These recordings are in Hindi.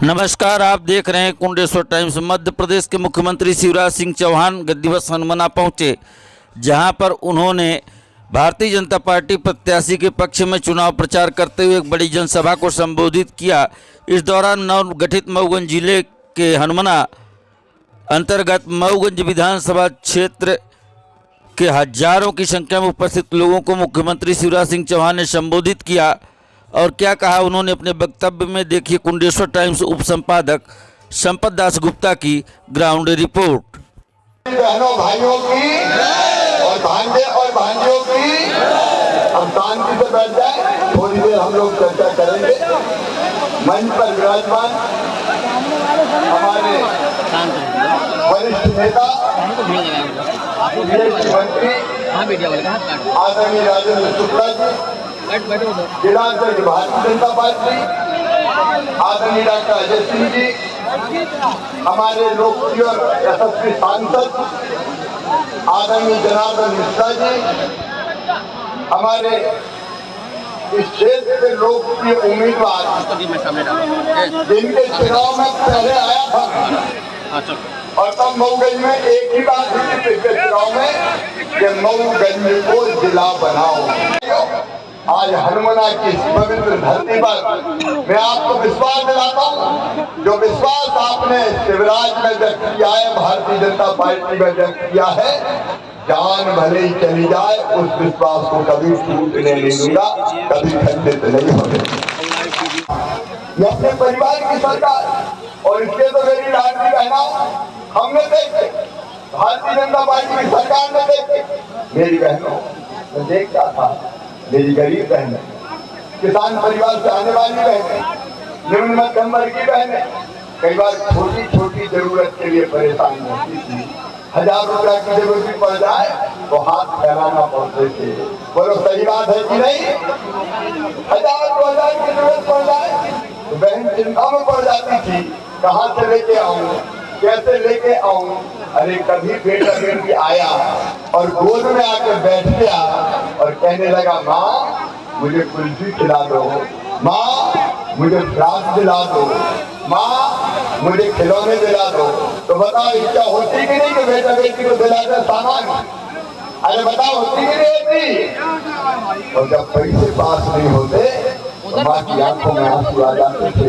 नमस्कार, आप देख रहे हैं कुंडेश्वर टाइम्स। मध्य प्रदेश के मुख्यमंत्री शिवराज सिंह चौहान दिवस हनुमाना पहुंचे, जहां पर उन्होंने भारतीय जनता पार्टी प्रत्याशी के पक्ष में चुनाव प्रचार करते हुए एक बड़ी जनसभा को संबोधित किया। इस दौरान नवगठित मऊगंज जिले के हनुमाना अंतर्गत मऊगंज विधानसभा क्षेत्र के हजारों की संख्या में उपस्थित लोगों को मुख्यमंत्री शिवराज सिंह चौहान ने संबोधित किया। और क्या कहा उन्होंने अपने वक्तव्य में, देखिए कुंडेश्वर टाइम्स उप संपादक संपत दास गुप्ता की ग्राउंड रिपोर्ट। बहनों भाइयों की और भांजे और भांजियों की हम शांति से बैठ जाए, थोड़ी देर हम लोग चर्चा करेंगे। मंच पर विराजमान हमारे वरिष्ठ नेता मंत्री आदरणीय राजेंद्र शुक्ला जी, जिलाध्यक्ष भारतीय जनता पार्टी आदरणीय डॉक्टर अजय सिंह जी, हमारे लोकप्रिय यशस्वी सांसद आदरणीय जनार्दन मिश्रा जी, हमारे इस क्षेत्र के लोकप्रिय उम्मीदवार जिनके चुनाव में पहले आया था और तब मऊगंज में एक ही बात हुई थी पिछले चुनाव में कि मऊगंज को जिला बनाओ। आज हनुमाना की इस पवित्र धरती पर मैं आपको विश्वास दिलाता हूँ, जो विश्वास आपने शिवराज में व्यक्त किया है, भारतीय जनता पार्टी में व्यक्त किया है, जान भले ही चली जाए उस विश्वास को कभी टूटने नहीं दूंगा, कभी खंडित नहीं होने। ये अपने परिवार की सरकार और इसके तो मेरी लाडली बहना हमने देखे, भारतीय जनता पार्टी की सरकार ने देखे। मेरी बहनों, मैं देखता था, मेरी गरीब बहन, किसान परिवार से आने वाली बहनें, निम्न मध्यम वर्ग की बहनें कई बार छोटी छोटी जरूरत के लिए परेशान रहती थी। 1000 रुपया की जरूरत पड़ जाए तो हाथ फैलाना पड़ते थे। बोलो सही बात है कि नहीं? 1000-2000 की जरूरत पड़ जाए तो बहन चिंता में पड़ जाती थी, कहाँ से लेके आऊं, कैसे लेके आऊं। अरे कभी बेटा बेटी आया और गोद में आकर बैठ गया और कहने लगा, माँ मुझे कुल्फी खिला दो, माँ मुझे फ्राक दिला दो, माँ मुझे खिलौने दिला दो। तो बताओ इच्छा होती कि नहीं कि बेटा बेटी को दिला दे सामान? अरे बताओ होती कि नहीं होती? और जब पैसे पास नहीं होते तो माँ की आंखों में आंसू आ जाते थे।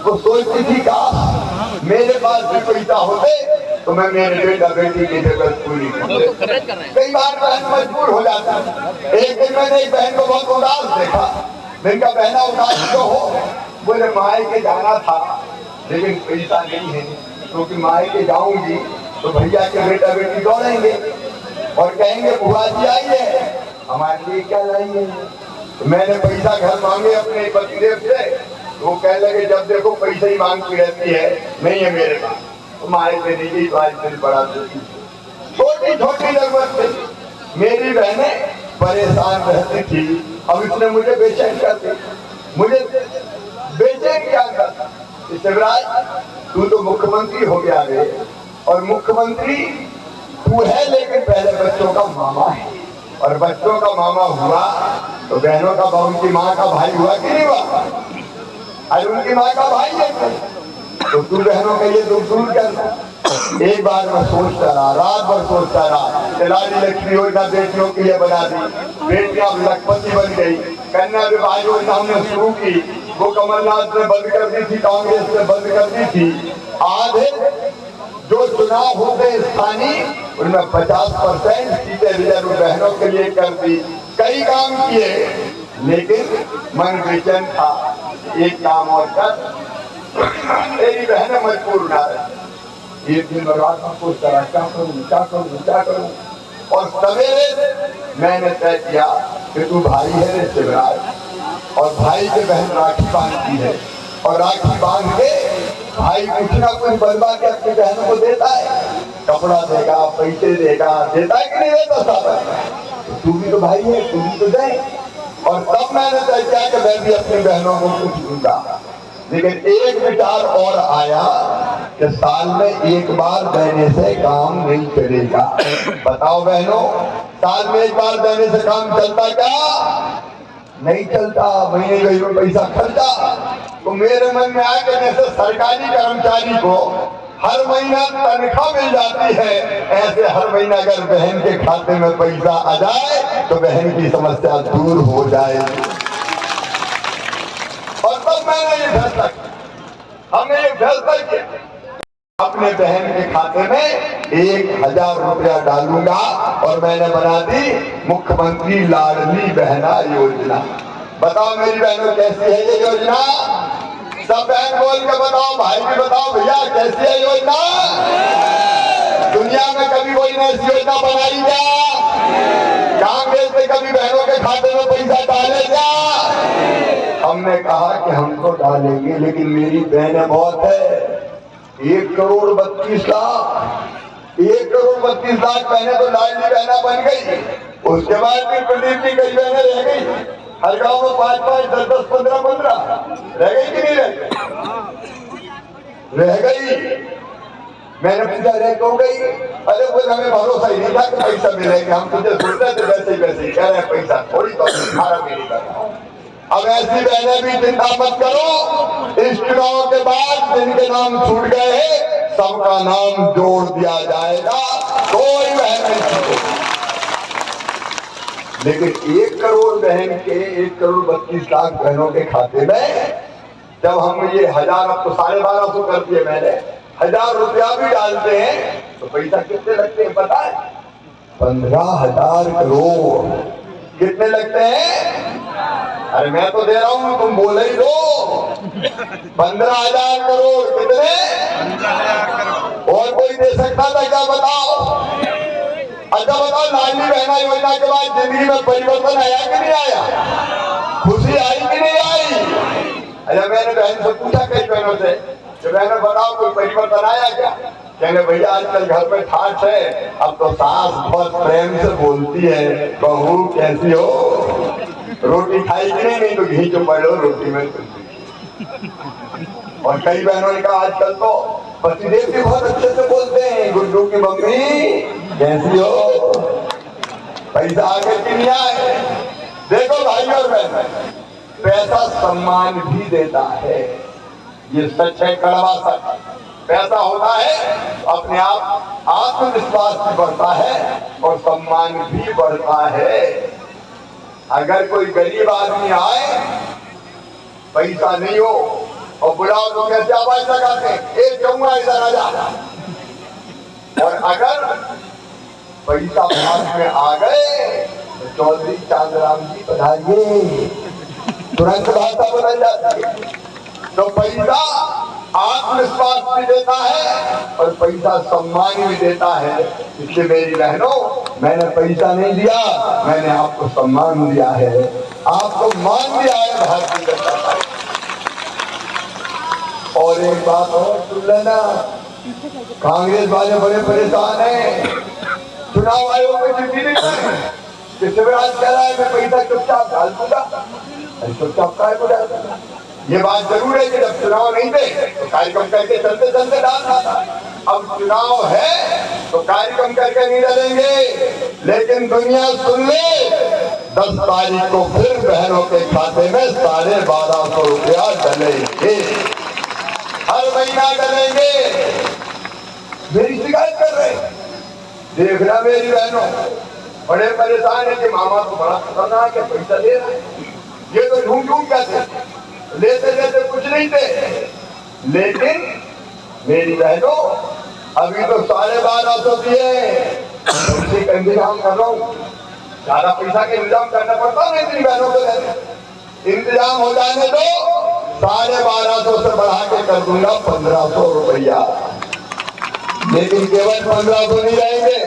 वो सोचती थी काश मेरे पास भी पैसा होते तो मैं मेरे बेटा बेटी की जरूरत पूरी कर। कई बार बहन मजबूर हो जाता। एक दिन मैंने एक बहन को बहुत उदास देखा। मैंने कहा, बहना उदास क्यों हो? बोले मायके जाना था लेकिन पैसा नहीं है, क्योंकि मायके जाऊंगी तो भैया के बेटा बेटी दौड़ेंगे और कहेंगे बुआ जी आइए, हमारे लिए क्या लाइए? तो मैंने पैसा घर मांगे अपने पतिदेव से, तो वो कहने लगे जब देखो पैसा ही मांगती रहती है, नहीं है मेरे पास। तो मारे पे नहीं गई तो आज दिन बड़ा छोटी छोटी जरूरत थी। मेरी बहनें परेशान रहती थी। अब इसने मुझे बेचैन कर दी, मुझे बेचैन क्या करता। शिवराज तू तो मुख्यमंत्री हो गया रे, और मुख्यमंत्री तू है लेकिन पहले बच्चों का मामा है, और बच्चों का मामा हुआ तो बहनों का उनकी माँ का भाई हुआ कि नहीं हुआ? अरे उनकी माँ का भाई है तो तू बहनों का ये दुख दूर करना। एक बार मैं सोचता रहा, रात भर सोचता रहा। लाडली लक्ष्मी योजना बेटियों के लिए बना दी, बेटियां लखपति बन गई। कन्या विवाह योजना हमने शुरू की, वो कमलनाथ ने बंद कर दी थी, कांग्रेस ने बंद कर दी थी। आधे जो चुनाव होते स्थानीय उनमें 50% सीटें रिजर्व बहनों के लिए कर दी। कई काम किए लेकिन मन बेचैन था। एक काम और कर, मेरी बहनें मजबूर ना रहे। एक दिन रात में सोचता रहा क्या करूं क्या करूं क्या करूं, और सवेरे मैंने तय किया कि तू भाई है रे शिवराज, और भाई के बहन राखी बांधती है, और राखी बांध के भाई कुछ ना कुछ बनवा के अपनी बहनों को देता है, कपड़ा देगा, पैसे देगा, देता है कि नहीं देता साहब? तू भी तो भाई है, तू भी तो दे। और तब मैंने तय किया कि मैं भी अपनी बहनों को कुछ दूंगा। लेकिन एक विचार और आया कि साल में एक बार देने से काम नहीं चलेगा। बताओ बहनों, साल में एक बार देने से काम चलता क्या? नहीं चलता। महीने का पैसा खर्चा, तो मेरे मन में आया कि जैसे सरकारी कर्मचारी को हर महीना तनख्वाह मिल जाती है, ऐसे हर महीना अगर बहन के खाते में पैसा आ जाए तो बहन की समस्या दूर हो जाएगी। और तब मैंने ये फैसला किया, हमने ये फैसला किया अपने बहन के खाते में 1000 रुपया डालूंगा और मैंने बना दी मुख्यमंत्री लाडली बहना योजना। बताओ मेरी बहनों कैसी है ये योजना? सब बहन बोल के बताओ, भाई भी बताओ भैया कैसी है योजना? दुनिया में कभी कोई ने ऐसी योजना बनाई क्या? कांग्रेस ने कभी बहनों के खाते में पैसा डाले क्या? हमने कहा कि हम तो डालेंगे, लेकिन मेरी बहनें बहुत है, 1,32,00,000 1,32,00,000 बहनें तो लाडली बहना बन गई। उसके बाद भी प्रदीप जी कई बहनें रह गई, हर गांव में 5-5, 10-10, 15-15 रह गई कि नहीं रह गई? मैंने पूछा रह क्यों गई? अरे वो हमें भरोसा ही नहीं था कि पैसा मिलेगा, हम तुझे सोचते थे वैसे ही कह रहे हैं पैसा थोड़ी तो खारा भी नहीं कर रहा हूं। अब ऐसी बहनें भी चिंता मत करो, इस चुनाव के बाद जिनके नाम छूट गए हैं सबका नाम जोड़ दिया जाएगा, कोई बहन नहीं छूटेगी। लेकिन 1 करोड़ बहन के 1,32,00,000 बहनों के खाते में जब हम ये 1000, अब तो 1250 कर दिए मैंने, 1000 रुपया भी डालते हैं तो पैसा कितने लगते हैं पता है? 15,000 करोड़। कितने लगते हैं? अरे मैं तो दे रहा हूं, तुम बोल ही दो। 15,000 करोड़। कितने? 15,000 करोड़। और कोई दे सकता था क्या? बताओ। अच्छा बताओ, लाडली बहना योजना के बाद जिंदगी में परिवर्तन आया कि नहीं आया? खुशी आई कि नहीं आई? अच्छा मैंने बहन से पूछा, कई बहनों से, बहनों बताओ कोई परिवर्तन आया क्या? कहने भैया आजकल घर में ठाठ है, अब तो सास बहुत प्रेम से बोलती है, बहू कैसी हो, रोटी खाई कि नहीं तो घी जो पड़ो रोटी में। और कई बहनों ने कहा आजकल तो पतिदेव भी बहुत अच्छे से बोलते हैं, गुड्डू की मम्मी कैसी हो, पैसा आगे कि नहीं आए? देखो भाई और बहन, पैसा सम्मान भी देता है, ये सच है, कड़वा सच। पैसा होता है तो अपने आप आत्मविश्वास भी बढ़ता है और सम्मान भी बढ़ता है। अगर कोई गरीब आदमी आए, पैसा नहीं हो और बुलाओ तो कैसे आवाज लगाते हैं, एक जाऊंगा इधर आ जा। और अगर पैसा पास में आ गए तो चौधरी चांदराम जी पधारिए, तुरंत भाषा बदल जाती है। तो पैसा आत्मविश्वास भी देता है और पैसा सम्मान भी देता है। इसलिए मेरी बहनों, मैंने पैसा नहीं दिया, मैंने आपको सम्मान दिया है, आपको मान दिया है भारतीय जनता पार्टी। और एक बात और सुन लेना, कांग्रेस वाले बड़े परेशान हैं, चुनाव आयोग में चिट्ठी लिखी, शिवराज कह रहा है मैं पैसा चुपचाप डाल दूंगा। चुपचाप काय को डाल दूंगा? ये बात जरूर है कि जब चुनाव नहीं थे तो कार्यक्रम करके चलते चलते डालना था, अब चुनाव है तो कार्यक्रम करके नहीं डालेंगे। लेकिन दुनिया सुन ले, 10 तारीख को फिर बहनों के खाते में 1250 रुपया डलेंगे, हर महीना डलेंगे। मेरी शिकायत कर रहे, देखना मेरी बहनों, बड़े परेशान है कि मामा तो बड़ा खतरनाक है, पैसा ले रहे हैं, ये तो झूठ झूठ कहते, लेते लेते कुछ नहीं थे। लेकिन मेरी बहनों, अभी तो 1250 दिए, उसी का इंतजाम कर रहा हूँ। ज्यादा पैसा का इंतजाम करना पड़ता है मेरी बहनों को, इंतजाम हो जाने दो, 1250 से बढ़ा के कर दूंगा 1500 रुपया। लेकिन केवल 1500 नहीं रहेंगे,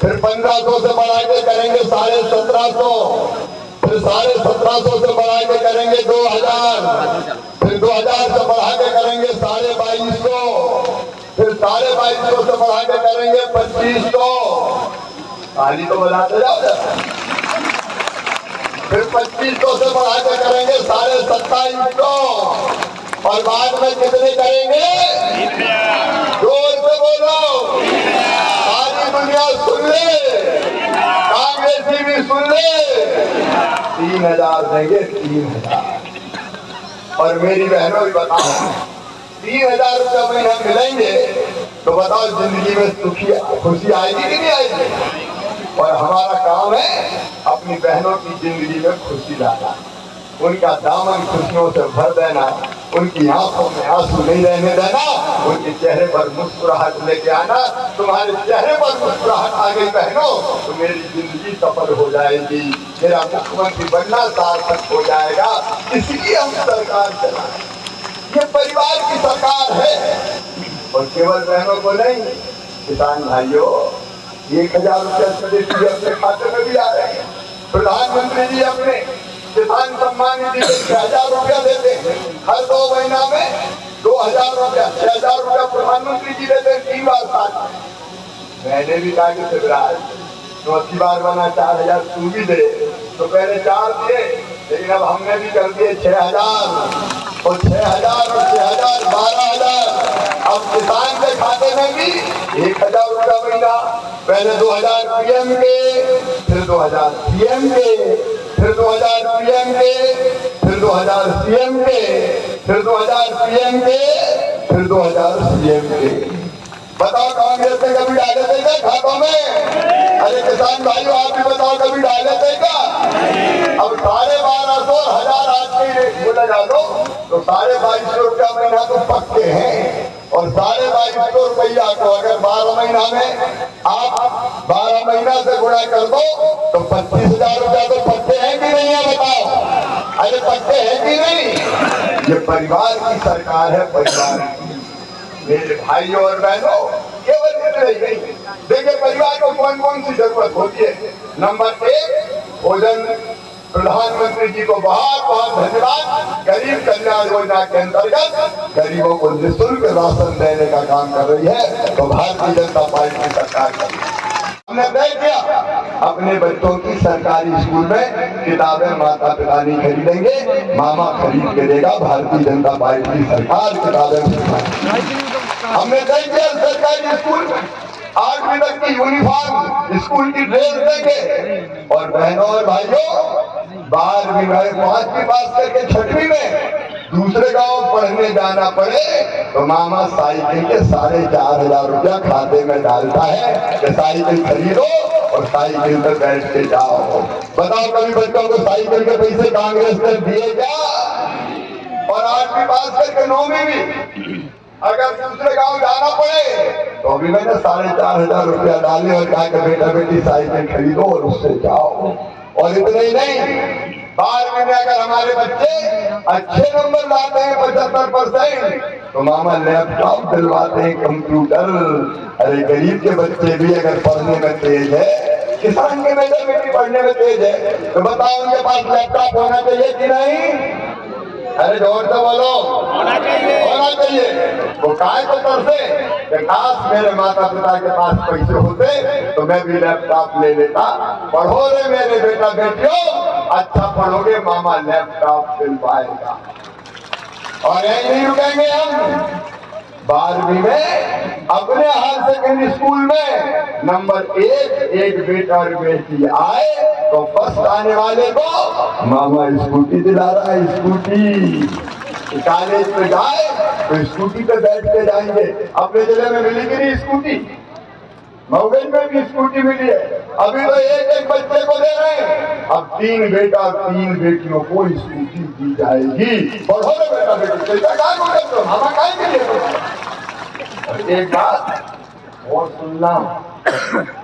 फिर 1500 से बढ़ा के करेंगे 1750, फिर 1750 से बढ़ा के करेंगे 2000, फिर 2000 से बढ़ा के करेंगे 2250, फिर 2250 से बढ़ा के करेंगे 2500। ताली तो बजाते जाओ जरा। फिर 2500 से बढ़ा के करेंगे 2750 और बाद में कितने करेंगे? जोर से बोलो, सारी दुनिया सुन ले, कांग्रेसी भी सुन ले, 3000 देंगे, 3000। और मेरी बहनों भी बताओ 3,000 रुपया महीना मिलेंगे तो बताओ जिंदगी में सुखी खुशी आएगी कि नहीं आएगी। और हमारा काम है अपनी बहनों की जिंदगी में खुशी लाना, उनका दामन खुशियों से भर देना, उनकी आंखों में आंसू नहीं रहने देना, उनके चेहरे पर मुस्कुराहट लेके आना। तुम्हारे चेहरे पर मुस्कुराहट आ गई बहनों तो मेरी जिंदगी सफल हो जाएगी, मेरा मुख्यमंत्री बनना सार्थक हो जाएगा। इसलिए हम सरकार चलाएं, ये परिवार की सरकार है। और केवल बहनों को नहीं, किसान भाइयों 1,000 रुपया स्वदेशी अपने खाते में भी आ रहे हैं। प्रधानमंत्री जी अपने किसान सम्मान निधि में 6,000 रुपया देते हैं हर 2 महीना में, 2,000 रुपया 6,000 रुपया प्रधानमंत्री जी देते हैं 3 बार साथ में। मैंने भी कहा कि शिवराज तो 80 बार बना 4,000 तू भी दे, तो पहले 4 दिए लेकिन अब हमने भी कर दिए 6,000 और 6,000 और 6,000 12,000। अब किसान के खाते में भी 1,000 रुपया महीना, पहले 2,000 पीएम के, फिर 2,000 सीएम के, फिर 2,000 पीएम के, फिर 2,000 सीएम के, फिर 2,000 पीएम के, फिर 2,000 सीएम के। बताओ कांग्रेस ने कभी डाले थे क्या खातों में? अरे किसान भाइयों आप भी बताओ कभी डाले थे क्या? अब 12,500 1,000 आज के बोला जा लो तो 2,250 रुपया महीना तो पक्के हैं। और 2,250 रुपया को अगर 12 महीना में आप 12 महीना से गुणा कर दो तो 25,000 रुपया तो पक्के हैं कि नहीं है बताओ? अरे पक्के हैं कि नहीं? ये परिवार की सरकार है, परिवार की। मेरे भाइयों और बहनों केवल इतने ही नहीं, देखिए परिवार को कौन कौन सी जरूरत होती है। नंबर 1 भोजन, प्रधानमंत्री जी को बहुत बहुत धन्यवाद। गरीब कल्याण योजना के अंतर्गत गरीबों को निःशुल्क राशन देने का काम कर रही है तो भारतीय जनता पार्टी की सरकार कर रही है। हमने तय किया अपने बच्चों की सरकारी स्कूल में किताबें माता पिता नहीं खरीदेंगे, मामा खरीद के देगा। भारतीय जनता पार्टी की सरकार किताबें हमने तय किया सरकारी स्कूल में 8वीं तक की यूनिफॉर्म स्कूल की ड्रेस देंगे। और बहनों और भाइयों 12वीं में 5वीं पास करके 6वीं में दूसरे गांव पढ़ने जाना पड़े तो मामा साइकिल के 4,500 रुपया खाते में डालता है कि साइकिल खरीदो और साइकिल पर बैठ के जाओ। बताओ कभी बच्चों को साइकिल के पैसे कांग्रेस ने दिए क्या? और 8वीं पास करके 9वीं भी अगर दूसरे गांव जाना पड़े तो अभी मैंने 4,500 रुपया डाले और कहा कि बेटा बेटी साइकिल खरीदो और उससे जाओ। और इतना ही नहीं, 12वीं में अगर हमारे बच्चे अच्छे नंबर लाते हैं 75% तो मामा लैपटॉप दिलवाते हैं, कंप्यूटर। अरे गरीब के बच्चे भी अगर पढ़ने में तेज है, किसान के बेटे बेटी पढ़ने में तेज है तो बताओ उनके पास लैपटॉप होना चाहिए कि नहीं? अरे जोर से बोलो, होना चाहिए। वो काय को तरसे कि काश मेरे माता पिता के पास पैसे होते तो मैं भी लैपटॉप ले लेता। पढ़ो रे मेरे बेटा बेटियों, अच्छा पढ़ोगे मामा लैपटॉप दिलवाएगा। और यही नहीं रुकेंगे हम। 12वीं में अपने हाल सेकेंडरी स्कूल में नंबर 1 एक बेटा और बेटी आए तो फर्स्ट आने वाले को मामा स्कूटी दिला रहा है। स्कूटी कॉलेज में जाए तो स्कूटी पे बैठ के जाएंगे। अपने जिले में मिली कि नहीं स्कूटी? मऊगंज में भी स्कूटी मिली है। अभी तो एक बच्चे को दे रहे हैं, अब 3 बेटा और 3 बेटियों को स्कूटी दी जाएगी। पढ़ो ना बेटा बेटी, मामा काय के लिए। एक बात और सुनना,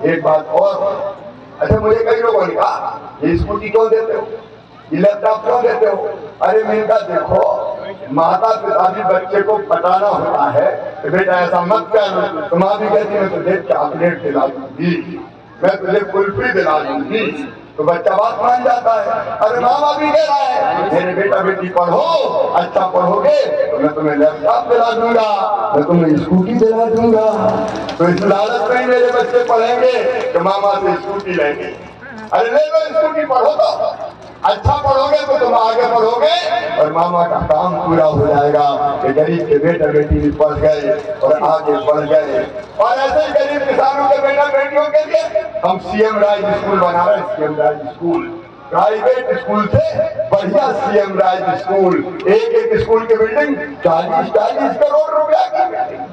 एक बात और। अच्छा मुझे कई लोगों ने कहा ये स्कूटी क्यों देते हो, ये लैपटॉप क्यों देते हो? अरे मैंने कहा देखो माता पिता भी बच्चे को पटाना होता है कि बेटा ऐसा मत कर। तो माँ भी कहती मैं तुझे चॉकलेट दिला दूंगी, मैं तुझे कुल्फी दिला दूंगी, तो बच्चा बात मान जाता है। अरे मामा भी कह रहा है मेरे बेटा बेटी पढ़ो, अच्छा पढ़ोगे तो मैं तुम्हें लैपटॉप दिला दूंगा, मैं तुम्हें स्कूटी दिला दूंगा। तो इस लालच में मेरे बच्चे पढ़ेंगे कि मामा से स्कूटी लेंगे। अरे ले लो स्कूटी, पढ़ो तो अच्छा पढ़ोगे तो तुम आगे पढ़ोगे और मामा का काम पूरा हो जाएगा कि गरीब के बेटा बेटी भी पढ़ गए और आगे बढ़ गए। और ऐसे ही गरीब किसानों के बेटा बेटियों के लिए हम सीएम राज स्कूल बना रहे हैं। सीएम राज स्कूल प्राइवेट स्कूल से बढ़िया सीएम राज स्कूल, एक स्कूल की बिल्डिंग 40-40 करोड़ रुपया की बिल्डिंग,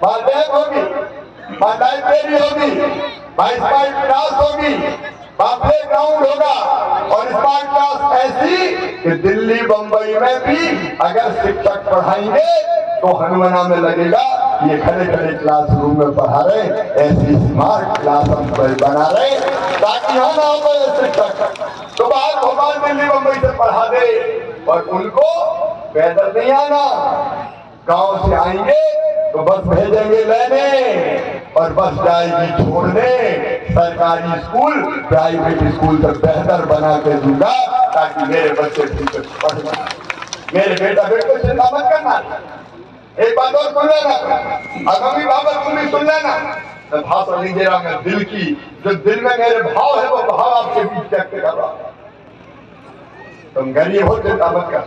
वहां लैब होगी, वहां लाइब्रेरी होगी, वहां स्मार्ट क्लास होगी, वहां प्ले ग्राउंड होगा, और स्मार्ट क्लास ऐसी कि दिल्ली बंबई में भी अगर शिक्षक पढ़ाएंगे तो हनुमाना में लगेगा ये खड़े खड़े क्लासरूम में पढ़ा रहे, ऐसी स्मार्ट क्लास हम बना रहे ताकि हम शिक्षक तो बाहर भोपाल दिल्ली बंबई से पढ़ा दे, और उनको पैदल नहीं आना, गांव से आएंगे तो बस भेजेंगे लेने और बस जाएगी छोड़ने। सरकारी स्कूल प्राइवेट स्कूल से बेहतर बना के दूंगा ताकि मेरे बच्चे ठीक पढ़ जाए। मेरे बेटा बेटे चिंता मत करना। एक बात और सुन लेना, अगमी बाबा तुम भी सुन लेना, मैं भाषण नहीं दे रहा, मैं दिल की, जो दिल में मेरे भाव है वो भाव आपके बीच व्यक्त कर रहा हूं। तुम गरीब हो चिंता मत कर,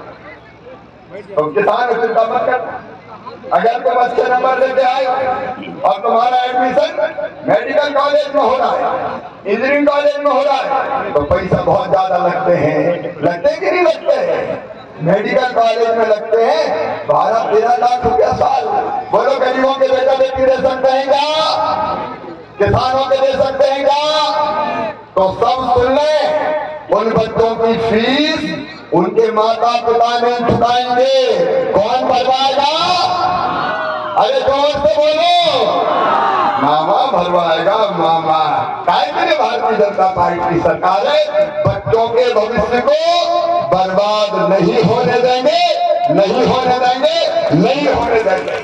तुम किसान हो चिंता मत कर। अगर तुम अच्छे नंबर लेके आए और तुम्हारा एडमिशन मेडिकल कॉलेज में हो रहा है, इंजीनियरिंग कॉलेज में हो रहा है, तो पैसा बहुत ज्यादा लगते हैं, लगते कि नहीं लगते हैं? मेडिकल कॉलेज में लगते हैं 12-13 लाख रुपया साल। बोलो गरीबों के बेटा बेटी दे सकते हैं क्या? किसानों के दे सकते हैं क्या? तो सब सुन ले, उन बच्चों की फीस उनके माता पिता नहीं चुकाएंगे, कौन भरवाएगा? अरे जोर से बोलो, मामा भरवाएगा, मामा। भारतीय जनता पार्टी की सरकार है, बच्चों के भविष्य को बर्बाद नहीं होने देंगे, नहीं होने देंगे, नहीं होने देंगे।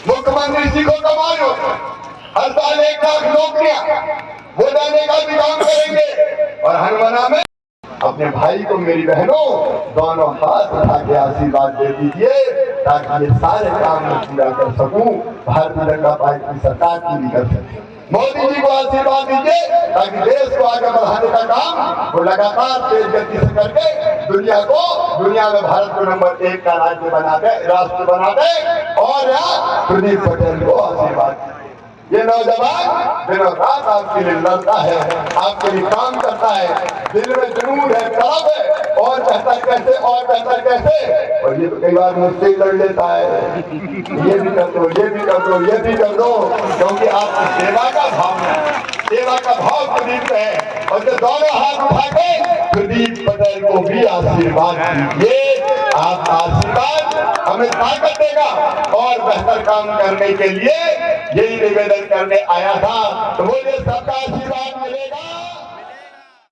मुख्यमंत्री जी को कमाल हो, हर साल 1 लाख नौकरियां वो देने का भी काम करेंगे, और हनुमाना में अपने भाई को, मेरी बहनों, दोनों हाथ उठा के आशीर्वाद दे दीजिए ताकि ये सारे काम मैं पूरा कर सकूं, भारतीय जनता पार्टी की सरकार पूरी कर सके। मोदी जी को आशीर्वाद दीजिए ताकि देश को आगे बढ़ाने का काम वो लगातार तेज गति से करके दुनिया में भारत को नंबर 1 का राज्य बना दे, राष्ट्र बना दे, और यहाँ प्रदीप पटेल को आशीर्वाद। ये नौजवान दिनों रात आपके लिए लड़ता है, आपके लिए काम करता है, दिल में जुनून है, तड़प है, और बेहतर कैसे, और बेहतर कैसे, और ये तो कई बार मुझसे ही लड़ लेता है, ये भी कर दो, ये भी कर दो, ये भी कर दो, क्योंकि आपकी सेवा का भाव है, सेवा का भाव प्रदीप है। और जो दोनों हाथ उठा के प्रदीप पटेल को भी आशीर्वाद दीजिए, आपका आशीर्वाद हमें ताकत देगा और बेहतर काम करने के लिए यही निवेदन करने आया था। तो बोलिए सबका आशीर्वाद मिलेगा।